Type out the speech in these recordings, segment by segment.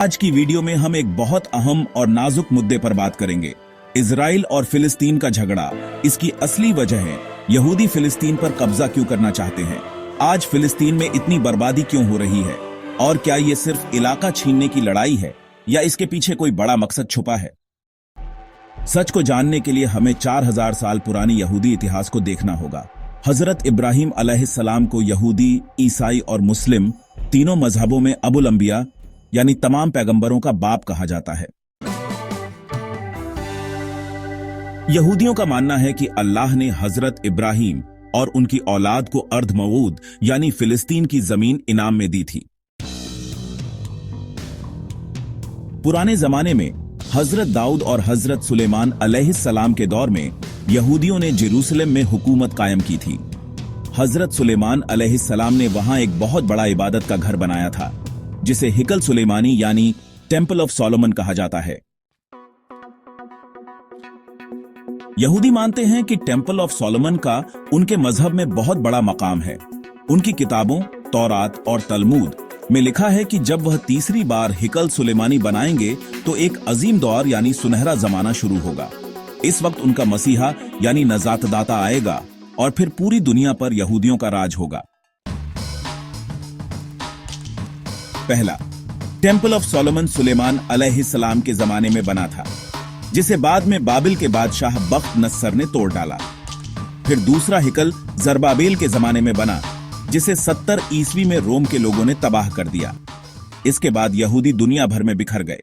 आज की वीडियो में हम एक बहुत अहम और नाजुक मुद्दे पर बात करेंगे। इजराइल और फिलिस्तीन का झगड़ा। इसकी असली वजह है यहूदी फिलिस्तीन पर कब्जा क्यों करना चाहते हैं। आज फिलिस्तीन में इतनी बर्बादी क्यों हो रही है और क्या ये सिर्फ इलाका छीनने की लड़ाई है या इसके पीछे कोई बड़ा मकसद छुपा है। सच को जानने के लिए हमें 4000 साल पुरानी यहूदी इतिहास को देखना होगा। हजरत इब्राहिम अलैहिस्सलाम को यहूदी, ईसाई और मुस्लिम तीनों मजहबों में अबुल अंबिया यानी तमाम पैगंबरों का बाप कहा जाता है। यहूदियों का मानना है कि अल्लाह ने हजरत इब्राहिम और उनकी औलाद को अर्ध मऊद यानी फिलिस्तीन की जमीन इनाम में दी थी। पुराने जमाने में हजरत दाऊद और हजरत सुलेमान अलैहिस्सलाम के दौर में यहूदियों ने जेरूसलम में हुकूमत कायम की थी। हजरत सुलेमान अलैहिस्सलाम ने वहां एक बहुत बड़ा इबादत का घर बनाया था जिसे हिकल सुलेमानी यानी टेंपल ऑफ सोलोमन कहा जाता है। यहूदी मानते हैं कि टेंपल ऑफ सोलोमन का उनके मजहब में बहुत बड़ा मकाम है। उनकी किताबों तौरात और तलमूद में लिखा है कि जब वह तीसरी बार हिकल सुलेमानी बनाएंगे तो एक अजीम दौर यानी सुनहरा जमाना शुरू होगा। इस वक्त उनका मसीहा यानी नजातदाता आएगा और फिर पूरी दुनिया पर यहूदियों का राज होगा। पहला, टेंपल ऑफ सोलोमन सुलेमान अलैहिस्सलाम के जमाने में बना था, जिसे बाद में बाबिल के बादशाह बख्त नस्सर ने तोड़ डाला। फिर दूसरा हिकल जरबाबेल के जमाने में बना, जिसे 70 ईस्वी में रोम के लोगों ने तबाह कर दिया। इसके बाद यहूदी दुनिया भर में बिखर गए।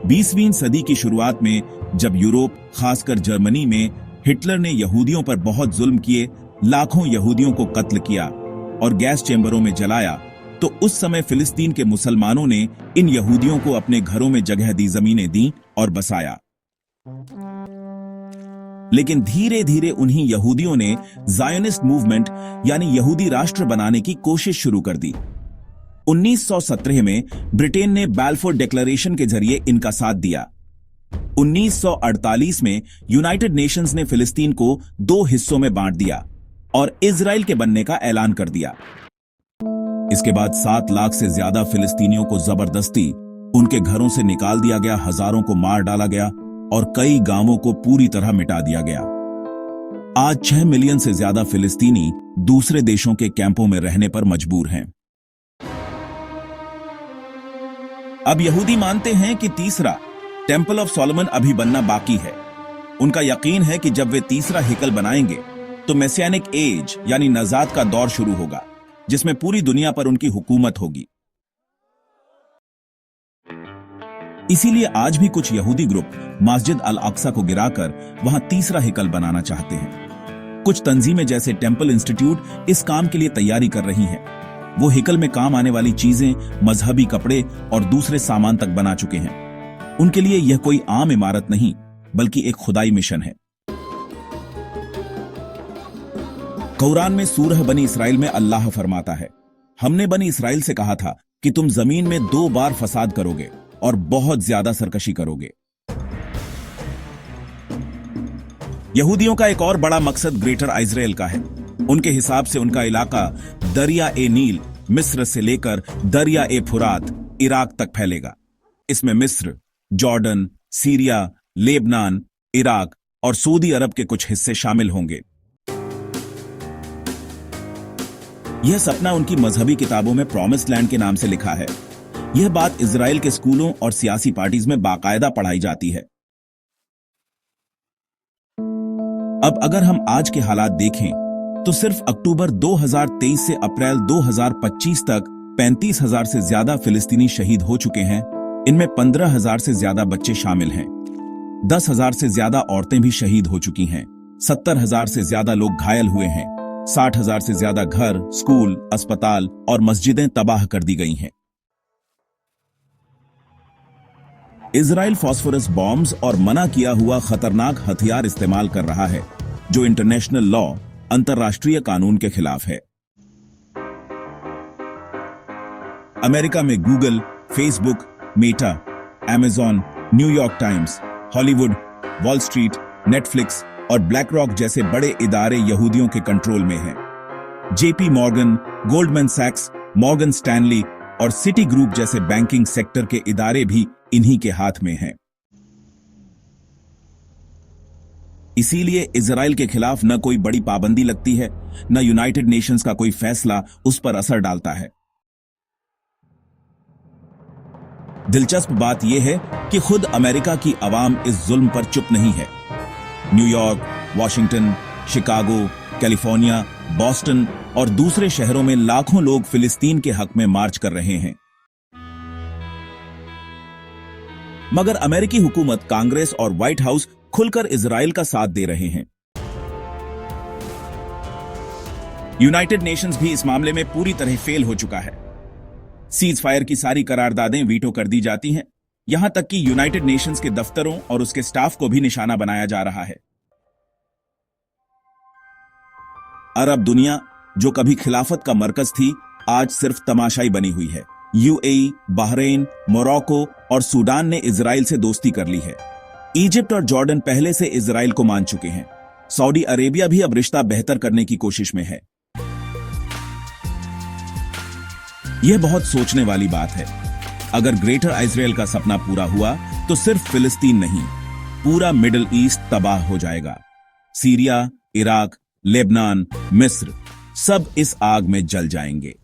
20वीं सदी की शुरुआत में जब यूरोप, खासकर जर्मनी में हिटलर ने यहूदियों पर बहुत जुल्म किए, लाखों यहूदियों को कत्ल किया और गैस चैम्बरों में जलाया, तो उस समय फिलिस्तीन के मुसलमानों ने इन यहूदियों को अपने घरों में जगह दी, जमीनें दी और बसाया। लेकिन धीरे धीरे उन्हीं यहूदियों ने जायोनिस्ट मूवमेंट यानी यहूदी राष्ट्र बनाने की कोशिश शुरू कर दी। 1917 में ब्रिटेन ने बैलफोर डिक्लेरेशन के जरिए इनका साथ दिया। 1948 में यूनाइटेड नेशंस ने फिलिस्तीन को 2 हिस्सों में बांट दिया और इजराइल के बनने का ऐलान कर दिया। इसके बाद 7 लाख से ज्यादा फिलिस्तीनियों को जबरदस्ती उनके घरों से निकाल दिया गया, हजारों को मार डाला गया और कई गांवों को पूरी तरह मिटा दिया गया। आज 6 मिलियन से ज्यादा फिलिस्तीनी दूसरे देशों के कैंपों में रहने पर मजबूर हैं। अब यहूदी मानते हैं कि तीसरा टेंपल ऑफ सोलोमन अभी बनना बाकी है। उनका यकीन है कि जब वे तीसरा हिकल बनाएंगे तो मेसियानिक एज यानी नजात का दौर शुरू होगा, जिसमें पूरी दुनिया पर उनकी हुकूमत होगी। इसीलिए आज भी कुछ यहूदी ग्रुप मस्जिद अल अक्सा को गिराकर वहां तीसरा हिकल बनाना चाहते हैं। कुछ तंजीमें जैसे टेंपल इंस्टीट्यूट इस काम के लिए तैयारी कर रही हैं। वो हिकल में काम आने वाली चीजें, मजहबी कपड़े और दूसरे सामान तक बना चुके हैं। उनके लिए यह कोई आम इमारत नहीं बल्कि एक खुदाई मिशन है। कुरान में सूरह बनी इसराइल में अल्लाह फरमाता है, हमने बनी इसराइल से कहा था कि तुम जमीन में 2 बार फसाद करोगे और बहुत ज्यादा सरकशी करोगे। यहूदियों का एक और बड़ा मकसद ग्रेटर इजराइल का है। उनके हिसाब से उनका इलाका दरिया ए नील, मिस्र से लेकर दरिया ए फुरात, इराक तक फैलेगा। इसमें मिस्र, जॉर्डन, सीरिया, लेबनान, इराक और सऊदी अरब के कुछ हिस्से शामिल होंगे। यह सपना उनकी मजहबी किताबों में प्रॉमिस्ड लैंड के नाम से लिखा है। यह बात इजराइल के स्कूलों और सियासी पार्टीज में बाकायदा पढ़ाई जाती है। अब अगर हम आज के हालात देखें तो सिर्फ अक्टूबर 2023 से अप्रैल 2025 तक 35,000 से ज्यादा फिलिस्तीनी शहीद हो चुके हैं। इनमें 15,000 से ज्यादा बच्चे शामिल हैं। 10,000 से ज्यादा औरतें भी शहीद हो चुकी हैं। 70,000 से ज्यादा लोग घायल हुए हैं। 60,000 से ज्यादा घर, स्कूल, अस्पताल और मस्जिदें तबाह कर दी गई हैं। इजराइल फास्फोरस बॉम्ब्स और मना किया हुआ खतरनाक हथियार इस्तेमाल कर रहा है, जो इंटरनेशनल लॉ, अंतर्राष्ट्रीय कानून के खिलाफ है। अमेरिका में Google, Facebook, Meta, Amazon, New York times, Hollywood, wall street, Netflix और ब्लैक रॉक जैसे बड़े इदारे यहूदियों के कंट्रोल में हैं। JP Morgan, Goldman सैक्स, Morgan Stanley और सिटी ग्रुप जैसे बैंकिंग सेक्टर के इदारे भी इन्हीं के हाथ में हैं। इसीलिए इजराइल के खिलाफ न कोई बड़ी पाबंदी लगती है, न यूनाइटेड नेशंस का कोई फैसला उस पर असर डालता है। दिलचस्प बात यह है कि खुद अमेरिका की आवाम इस जुल्म पर चुप नहीं है। New York, Washington, Chicago, California, Boston और दूसरे शहरों में लाखों लोग फिलिस्तीन के हक में मार्च कर रहे हैं। मगर अमेरिकी हुकूमत, कांग्रेस और व्हाइट हाउस खुलकर इजराइल का साथ दे रहे हैं। यूनाइटेड नेशंस भी इस मामले में पूरी तरह फेल हो चुका है। सीज फायर की सारी करारदादें वीटो कर दी जाती हैं, यहां तक कि यूनाइटेड नेशंस के दफ्तरों और उसके स्टाफ को भी निशाना बनाया जा रहा है। अरब दुनिया, जो कभी खिलाफत का मरकज थी, आज सिर्फ तमाशाई बनी हुई है। यूएई, बहरीन, मोरक्को और सूडान ने इजराइल से दोस्ती कर ली है। इजिप्ट और जॉर्डन पहले से इजराइल को मान चुके हैं। सऊदी अरेबिया भी अब रिश्ता बेहतर करने की कोशिश में है। यह बहुत सोचने वाली बात है। अगर ग्रेटर इजराइल का सपना पूरा हुआ तो सिर्फ फिलिस्तीन नहीं, पूरा मिडिल ईस्ट तबाह हो जाएगा। सीरिया, इराक, लेबनान, मिस्र सब इस आग में जल जाएंगे।